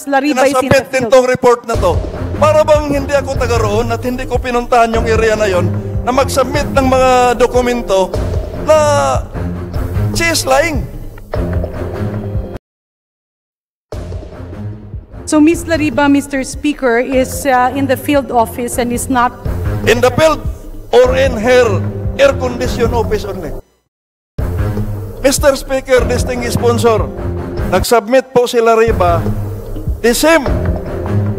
Lariba is in the Pinasabit din field. tong report na to. Para bang hindi ako taga roon at hindi ko pinuntahan yung area na yon na mag-submit ng mga dokumento na she is lying. So Ms. Lariba, Mr. Speaker, is in the field office and is not... In the field or in her air-conditioned office only. Mr. Speaker, distinguished sponsor, nag-submit po si Lariba the same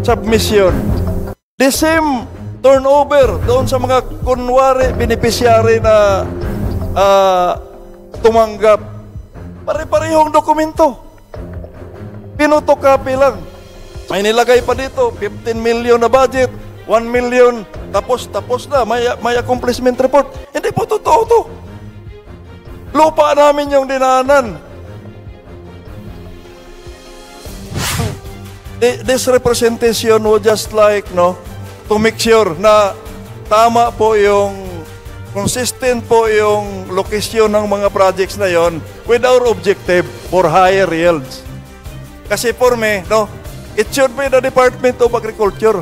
submission, the same turnover doon sa mga kunwari beneficiary na tumanggap. Pare-parehong dokumento. Pinotocopy lang. May nilagay pa dito, 15 million na budget, 1 million, tapos na, may accomplishment report. Hindi po totoo to. Lupa namin yung dinaanan. This representation was just like, to make sure na tama po yung, consistent po yung location ng mga projects na yon with our objective for higher yields. Kasi for me, it should be the Department of Agriculture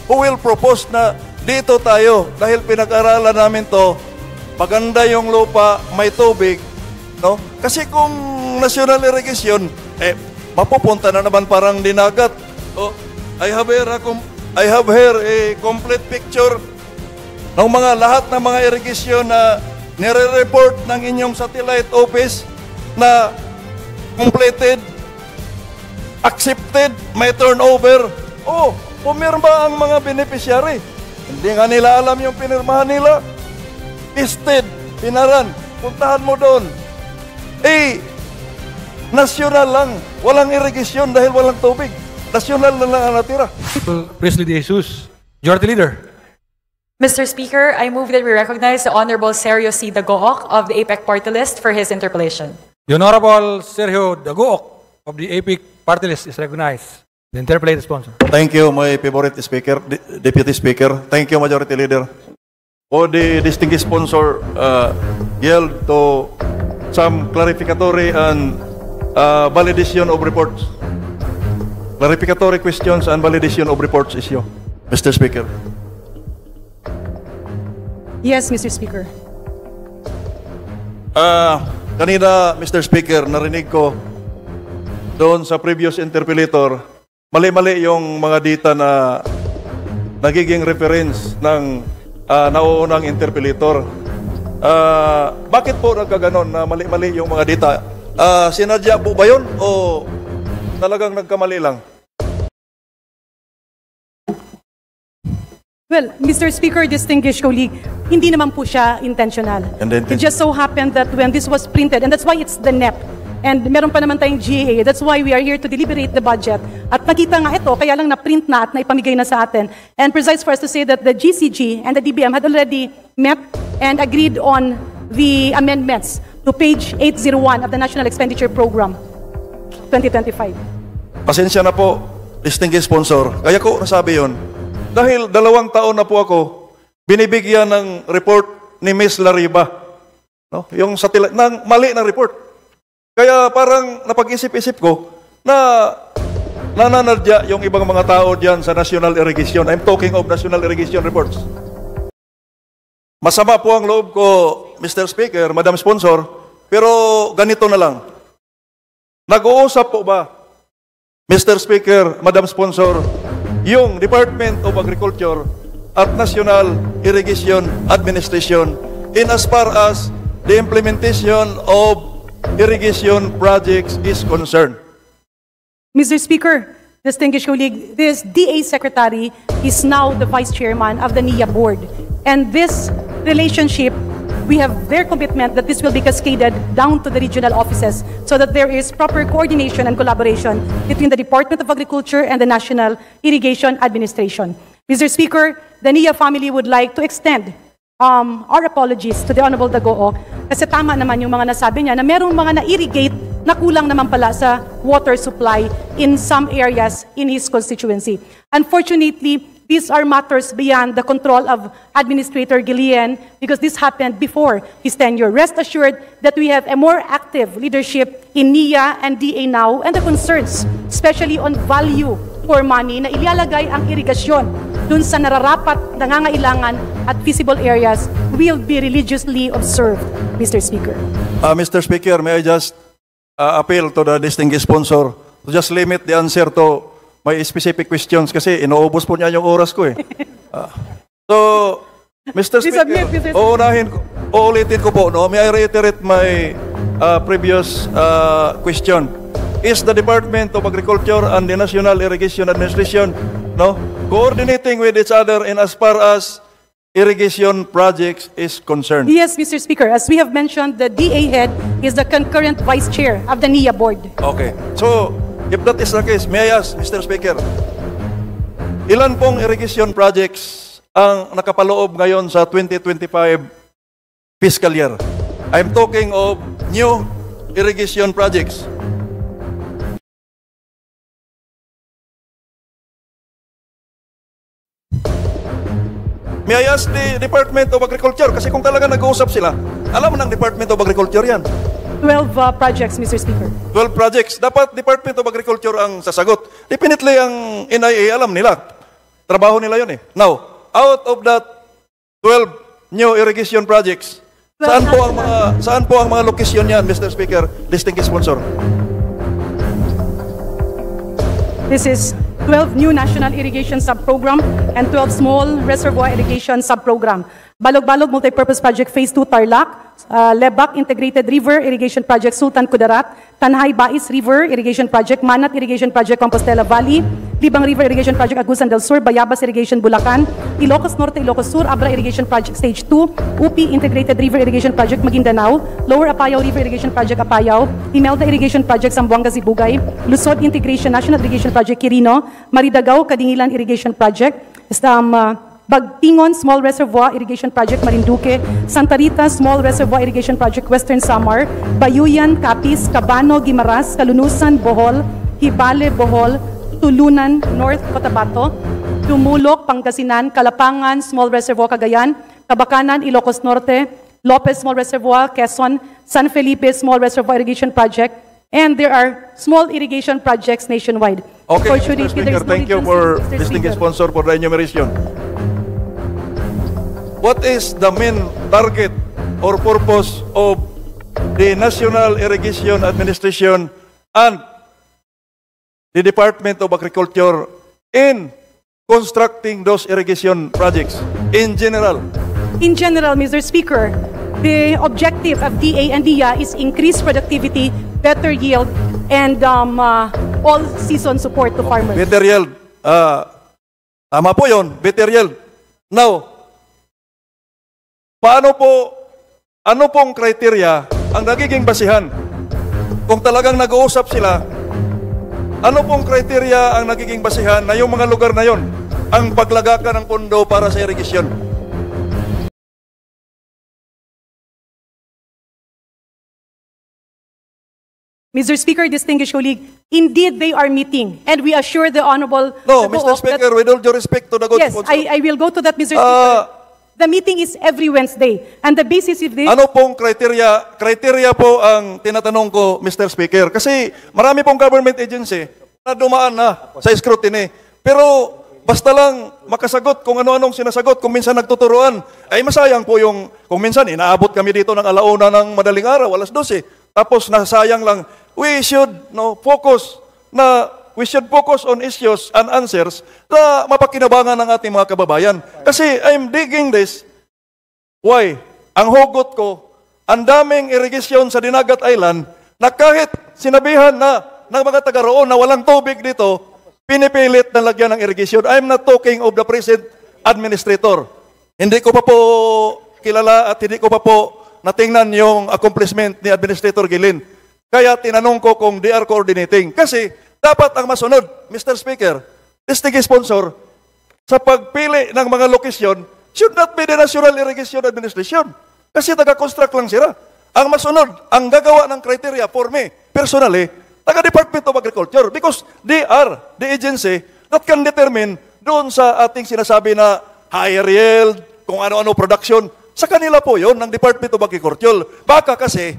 who will propose na dito tayo, dahil pinag-aralan namin to, maganda yung lupa, may tubig, Kasi kung national irrigation, mapupunta na naman parang dinagat. I have here a complete picture ng mga lahat ng mga irrigation na nire-report ng inyong satellite office na completed, accepted, may turnover. Pumirma ang mga beneficiary. Hindi nga nila alam yung pinirmahan nila. Listed, pinaran, puntahan mo doon. Nasyonal lang. Walang irrigation dahil walang tubig. Nasyonal na lang ang natira. Presley De Jesus, Majority Leader. Mr. Speaker, I move that we recognize the Honorable Sergio C. Dagook of the APEC Party List for his interpellation. The Honorable Sergio Dagook of the APEC Party List is recognized. The interpellated sponsor. Thank you, my favorite speaker, Deputy Speaker. Thank you, Majority Leader. The distinguished sponsor yield to some clarificatory and validation of reports. Clarificatory questions and validation of reports issue. Mr. Speaker. Yes, Mr. Speaker. Kanina, Mr. Speaker, narinig ko doon sa previous interpellator, mali-mali yung mga data na nagiging reference ng nauunang interpellator. Bakit po nagkaganon na mali-mali yung mga data? Sinadya po ba yun o talagang nagkamali lang? Well, Mr. Speaker, distinguished colleague, hindi naman po siya intentional. It just so happened that when this was printed, and that's why it's the NEP, and meron pa naman tayong GAA, that's why we are here to deliberate the budget. At nakita nga ito, kaya lang na-print na at naipamigay na sa atin. And precise for us to say that the GCG and the DBM had already met and agreed on the amendments to page 801 of the National Expenditure Program 2025. Pasensya na po, distinguished sponsor. Kaya ko nasabi yun. Dahil 2 taon na po ako, binibigyan ng report ni Ms. Lariba. Yung satellite, ng mali na report. Kaya parang napag-isip-isip ko na nananadya yung ibang mga tao dyan sa National Irrigation. I'm talking of National Irrigation reports. Masama po ang loob ko, Mr. Speaker, Madam Sponsor, pero ganito na lang. Nag-uusap po ba, Mr. Speaker, Madam Sponsor, yung Department of Agriculture at National Irrigation Administration in as far as the implementation of irrigation projects is concerned? Mr. Speaker, distinguished colleague, this DA Secretary is now the Vice Chairman of the NIA Board. And this relationship, we have their commitment that this will be cascaded down to the regional offices so that there is proper coordination and collaboration between the Department of Agriculture and the National Irrigation Administration. Mr. Speaker, the NIA family would like to extend our apologies to the Honorable Dagook kasi tama naman yung mga nasabi niya na merong mga na-irrigate na kulang naman pala sa water supply in some areas in his constituency. Unfortunately, these are matters beyond the control of Administrator Guillen because this happened before his tenure. Rest assured that we have a more active leadership in NIA and DA now, and the concerns, especially on value for money, na ilalagay ang irigasyon dun sa nararapat, nangangailangan at feasible areas will be religiously observed, Mr. Speaker. Mr. Speaker, may I just appeal to the distinguished sponsor to just limit the answer to my specific questions kasi inuubos po niya yung oras ko eh. So, Mr. Speaker, uulitin ko po, no? May I reiterate my previous question. Is the Department of Agriculture and the National Irrigation Administration, no, coordinating with each other in as far as irrigation projects is concerned? Yes, Mr. Speaker. As we have mentioned, the DA head is the concurrent vice chair of the NIA board. Okay. So, if that is the case, may I ask, Mr. Speaker, ilan pong irrigation projects ang nakapaloob ngayon sa 2025 fiscal year? I'm talking of new irrigation projects. May I ask the Department of Agriculture? Kasi kung talaga nag-uusap sila, alam mo ng Department of Agriculture yan. 12 projects, Mr. Speaker. 12 projects. Dapat Department of Agriculture ang sasagot. Definitely ang NIA, alam nila. Trabaho nila yun eh. Now, out of that 12 new irrigation projects, saan po ang mga lokasyon yan, Mr. Speaker, distinguished sponsor? This is 12 new national irrigation sub-program and 12 small reservoir irrigation sub-program. Balog-Balog Multipurpose Project Phase 2 Tarlac, Lebak Integrated River Irrigation Project Sultan Kudarat, Tanhay Bais River Irrigation Project, Manat Irrigation Project Compostela Valley, Libang River Irrigation Project Agusan del Sur, Bayabas Irrigation Bulacan, Ilocos Norte, Ilocos Sur, Abra Irrigation Project Stage 2, UP Integrated River Irrigation Project Maguindanao, Lower Apayao River Irrigation Project Apayao, Imelda Irrigation Project Zamboanga Zibugay, Luzon Integration National Irrigation Project Quirino, Maridagao Kadingilan Irrigation Project, Bagtingon Small Reservoir Irrigation Project Marinduque, Santa Rita Small Reservoir Irrigation Project Western Samar, Bayuyan, Capiz, Cabano, Guimaras, Kalunusan, Bohol, Hibale, Bohol, Tulunan, North Cotabato, Dumulok, Pangasinan, Kalapangan Small Reservoir Cagayan, Kabakanan, Ilocos Norte, Lopez Small Reservoir, Quezon, San Felipe Small Reservoir Irrigation Project, and there are small irrigation projects nationwide. Okay, Unfortunately, Mr. Speaker, there is no thank you regency, for Mr. distinguished Speaker. sponsor for the enumeration. What is the main target or purpose of the National Irrigation Administration and the Department of Agriculture in constructing those irrigation projects in general? In general, Mr. Speaker, the objective of DA and DIA is increased productivity, better yield, and all-season support to farmers. Better yield. Tama po yun, better yield. Now, ano pong criteria ang nagiging basihan? Kung talagang nag-uusap sila, ano pong criteria ang nagiging basihan na yung mga lugar na yon ang paglagakan ng pondo para sa irrigation? Mr. Speaker, distinguished colleague, indeed they are meeting, and we assure the Honorable... No, the Mr. Go-Op Speaker, with all due respect to the good Yes, sponsor. I will go to that, Mr. Speaker. The meeting is every Wednesday, and the basis of this... Ano pong criteria po ang tinatanong ko, Mr. Speaker? Kasi marami pong government agency na dumaan na sa scrutiny. Pero basta lang makasagot kung ano-anong sinasagot, kung minsan nagtuturuan, ay masayang po yung, kung minsan inaabot kami dito ng alauna ng madaling araw, alas 12. Tapos nasayang lang, we should focus on issues and answers na mapakinabangan ng ating mga kababayan. Kasi I'm digging this. Why? Ang hugot ko, ang daming irrigation sa Dinagat Island na kahit sinabihan na ng mga taga roon na walang tubig dito, pinipilit na lagyan ng irrigation. I'm not talking of the present administrator. Hindi ko pa po kilala at hindi ko pa po natingnan yung accomplishment ni Administrator Guillen. Kaya tinanong ko kung they are coordinating. Kasi dapat ang masunod, Mr. Speaker, distinguished sponsor, sa pagpili ng mga lokasyon, should not be the National Irrigation Administration. Kasi taga-construct lang sila. Ang masunod, ang gagawa ng criteria for me, personally, taga-Department of Agriculture, because they are the agency that can determine doon sa ating sinasabi na higher yield, kung ano-ano production, sa kanila po yon ng Department of Agriculture. Baka kasi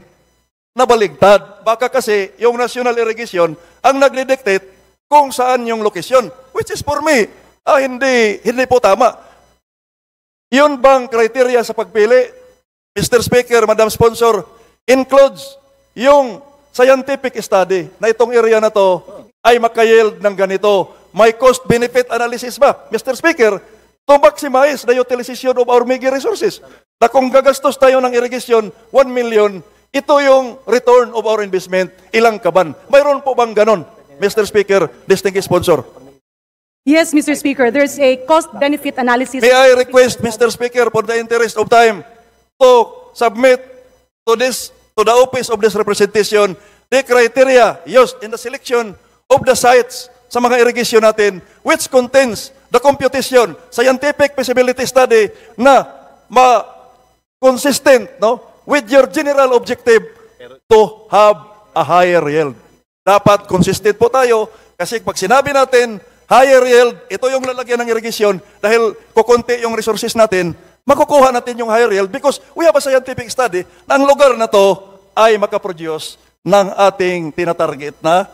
nabaligtad. Baka kasi yung National Irrigation ang nagdidictate kung saan yung location. Which is for me, hindi po tama. Yun bang criteria sa pagpili, Mr. Speaker, Madam Sponsor, includes yung scientific study na itong area na to ay makayield ng ganito. May cost-benefit analysis ba, Mr. Speaker, to maximize the utilization of our meager resources? Na kung gagastos tayo ng irrigation, 1 million, ito yung return of our investment, ilang kaban. Mayroon po bang ganon, Mr. Speaker, distinguished sponsor? Yes, Mr. Speaker, there's a cost-benefit analysis. May I request, Mr. Speaker, for the interest of time, to submit to the office of this representation the criteria used in the selection of the sites sa mga irrigation natin, which contains the computation, scientific feasibility study na consistent, no, with your general objective to have a higher yield. Dapat consistent po tayo kasi pag sinabi natin higher yield, ito yung lalagyan ng irrigation dahil kukunti yung resources natin, makukuha natin yung higher yield because we have a scientific study na ang lugar na to ay makaproduce ng ating tinatarget na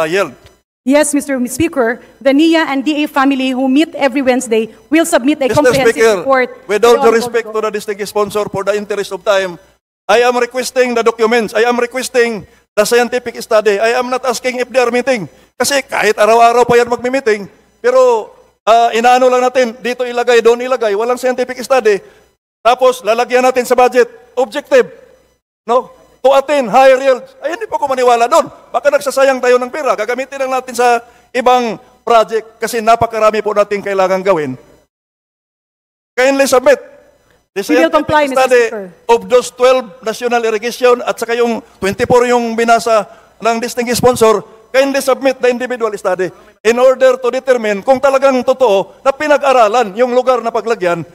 yield. Yes, Mr. Speaker, the NIA and DA family who meet every Wednesday will submit a Mr. comprehensive Speaker, report. with all due respect to the distinguished sponsor, for the interest of time, I am requesting the documents. I am requesting the scientific study. I am not asking if they are meeting. Kasi kahit araw-araw pa yan magmi-meeting, pero inaano lang natin, dito ilagay, doon ilagay, walang scientific study. Tapos lalagyan natin sa budget, objective, no? To attain higher yields. Ay, hindi po ko maniwala doon. Baka nagsasayang tayo ng pera. Gagamitin lang natin sa ibang project kasi napakarami po natin kailangan gawin. Kindly submit the We will comply, scientific Mr. study Speaker. of those 12 national irrigation at saka yung 24 yung binasa ng distinguished sponsor. Kindly submit the individual study in order to determine kung talagang totoo na pinag-aralan yung lugar na paglagyan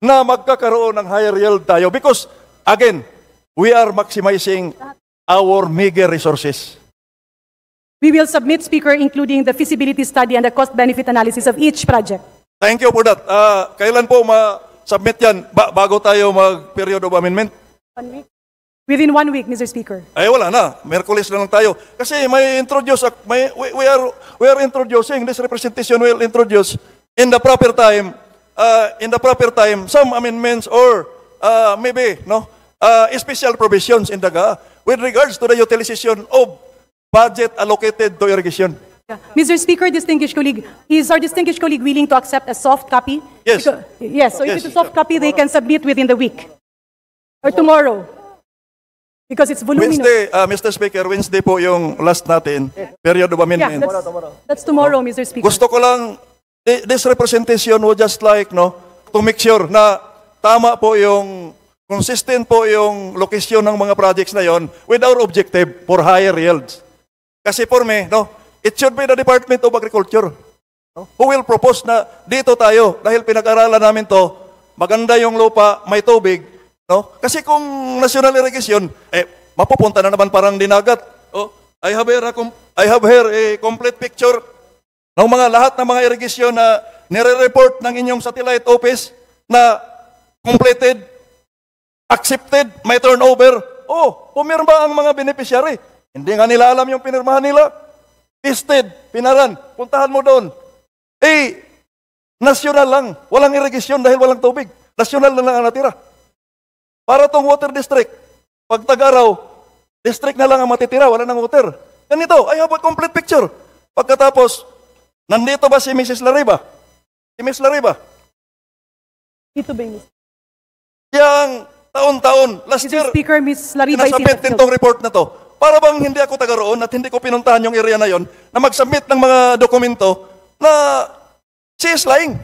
na magkakaroon ng higher yield tayo. Because, again, we are maximizing our meager resources. We will submit, Speaker, including the feasibility study and the cost-benefit analysis of each project. Thank you for that. Kailan po ma-submit yan bago tayo mag-period of amendment? 1 week? Within 1 week, Mr. Speaker. Ay wala na, Merkulis na lang tayo. Kasi may introduce, we are introducing, this representation will introduce in the proper time, some amendments or maybe, no, special provisions in DAGA with regards to the utilization of budget allocated to irrigation. Yeah. Mr. Speaker, distinguished colleague, is our distinguished colleague willing to accept a soft copy? Yes. Yes, so if Yes. it's a soft copy, they can submit within the week or tomorrow. Because it's voluminous. Wednesday, Mr. Speaker, Wednesday po yung last natin, period of Yeah, amendment. that's tomorrow, Mr. Speaker. Gusto ko lang, this representation was just like, no, to make sure na tama po yung, consistent po yung location ng mga projects na yon with our objective for higher yields. Kasi for me, no, it should be the Department of Agriculture, no, who will propose na dito tayo, dahil pinag-aralan namin to, maganda yung lupa, may tubig, no? Kasi kung national irrigation, mapupunta na naman parang dinagat. Oh, I have here a complete picture ng mga lahat ng mga irrigation na nire-report ng inyong satellite office na completed, accepted, may turnover. Oh, pumirma ang mga beneficiary. Hindi nga nila alam yung pinirmahan nila. Listed, pinaran, puntahan mo doon. National lang, walang irrigation dahil walang tubig. National na lang ang natira. Para tong water district, pag tag-araw, district na lang ang matitira, wala nang water. Ganito, I have a complete picture. Pagkatapos, nandito ba si Mrs. Lariba? Si Miss Lariba? Ito ba yung Yang taon-taon, last year, Mr. Speaker, Ms. Lariba is in sinasubmit the nitong report na to. Para bang hindi ako taga-roon at hindi ko pinuntahan yung area na yon na mag-submit ng mga dokumento na she is lying.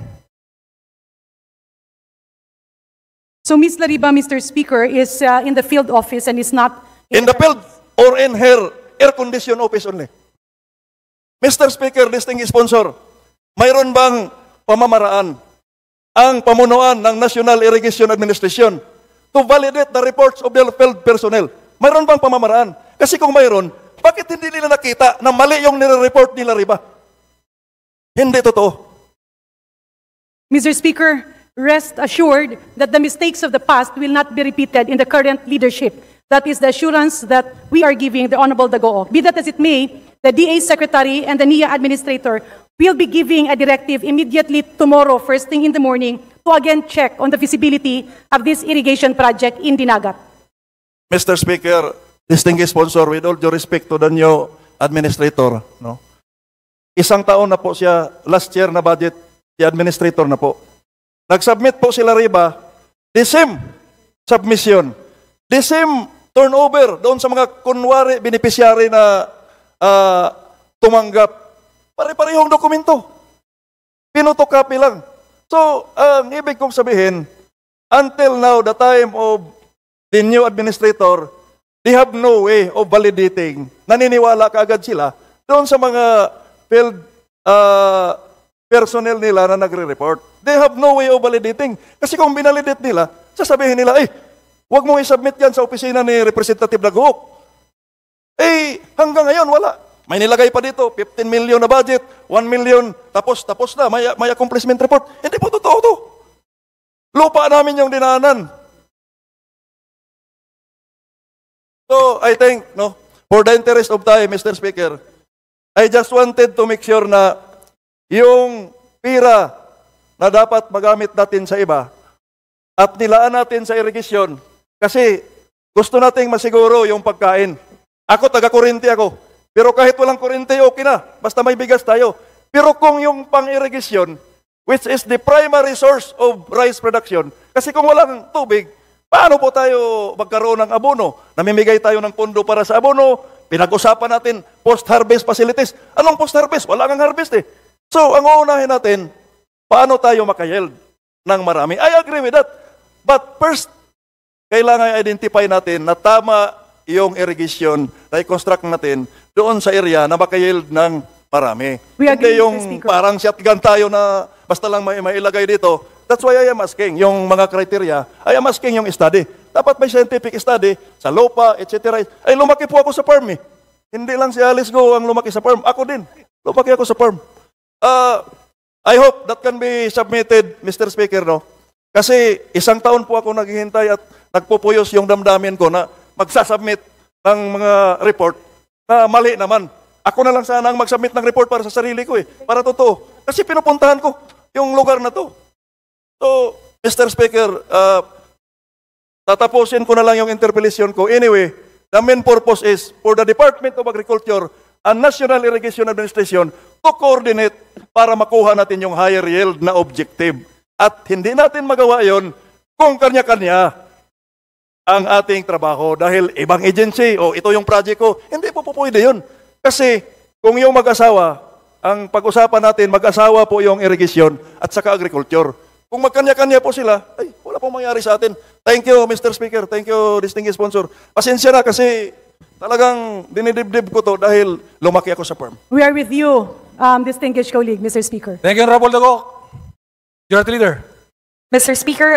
So Ms. Lariba, Mr. Speaker, is in the field office and is not In the field or in her air-conditioned office only. Mr. Speaker, distinguished sponsor, mayroon bang pamamaraan ang pamunuan ng National Irrigation Administration to validate the reports of the field personnel? Mayroon bang pamamaraan? Kasi kung mayroon, bakit hindi nila nakita na mali yung nire-report nila, Riba? Hindi totoo. Mr. Speaker, rest assured that the mistakes of the past will not be repeated in the current leadership. That is the assurance that we are giving the Honorable Dagoong. Be that as it may, the DA Secretary and the NIA Administrator will be giving a directive immediately tomorrow, first thing in the morning, to again check on the feasibility of this irrigation project in Dinagat. Mr. Speaker, distinguished sponsor, with all due respect to the new administrator, no? Isang taon na po siya, last year na budget, si administrator na po. Nag-submit po sila riba, the same submission, the same turnover doon sa mga kunwari beneficiary na tumanggap. Pare-parehong dokumento. Pinotocopy lang. So, ang ibig kong sabihin, until now, the time of the new administrator, they have no way of validating. Naniniwala kaagad sila doon sa mga field personnel nila na nagre-report. They have no way of validating. Kasi kung binalidate nila, sasabihin nila, huwag mong isubmit yan sa opisina ni Representative Dagoong. Hanggang ngayon, wala. May nilagay pa dito, 15 million na budget, 1 million, tapos na, may accomplishment report. Hindi po totoo to. Lupa namin yung dinaanan. So, I think, no, for the interest of time, Mr. Speaker, I just wanted to make sure na yung pira na dapat magamit natin sa iba at nilaan natin sa irrigation kasi gusto nating masiguro yung pagkain. Ako, taga-kurente ako. Pero kahit walang kurente, okay na. Basta may bigas tayo. Pero kung yung pang-irrigation, which is the primary source of rice production, kasi kung walang tubig, paano po tayo magkaroon ng abono? Namimigay tayo ng pondo para sa abono, pinag-usapan natin post-harvest facilities. Anong post-harvest? Wala kang harvest eh. So, ang uunahin natin, paano tayo makayield ng marami? I agree with that. But first, kailangan identify natin na tama yung irrigation na i-construct natin doon sa area na makayield ng marami. Hindi yung parang shotgun tayo na basta lang may ilagay dito. That's why I am asking yung mga criteria. I am asking yung study. Dapat may scientific study sa lupa, etc. Ay, lumaki po ako sa farm eh. Hindi lang si Alice Go ang lumaki sa farm. Ako din. Lumaki ako sa farm. I hope that can be submitted, Mr. Speaker, no? Kasi isang taon po ako naghihintay at nagpupuyos yung damdamin ko na magsasubmit ng mga report na mali naman. Ako na lang sana ang mag-submit ng report para sa sarili ko eh. Para totoo. Kasi pinupuntahan ko yung lugar na to. So, Mr. Speaker, tatapusin ko na lang yung interpellation ko. Anyway, the main purpose is for the Department of Agriculture and National Irrigation Administration to coordinate para makuha natin yung higher yield na objective. At hindi natin magawa yon kung kanya-kanya ang ating trabaho dahil ibang agency o ito yung project ko. Hindi po pwede yun. Kasi kung yung mag-asawa, ang pag-usapan natin, mag-asawa po yung irrigation at saka agriculture. Kung magkanya-kanya po sila, ay, wala pong mangyari sa atin. Thank you, Mr. Speaker. Thank you, distinguished sponsor. Pasensya na kasi talagang dinidibdib ko to dahil lumaki ako sa farm. We are with you, distinguished colleague, Mr. Speaker. Thank you, Honorable Dagoong. You're the leader. Mr. Speaker,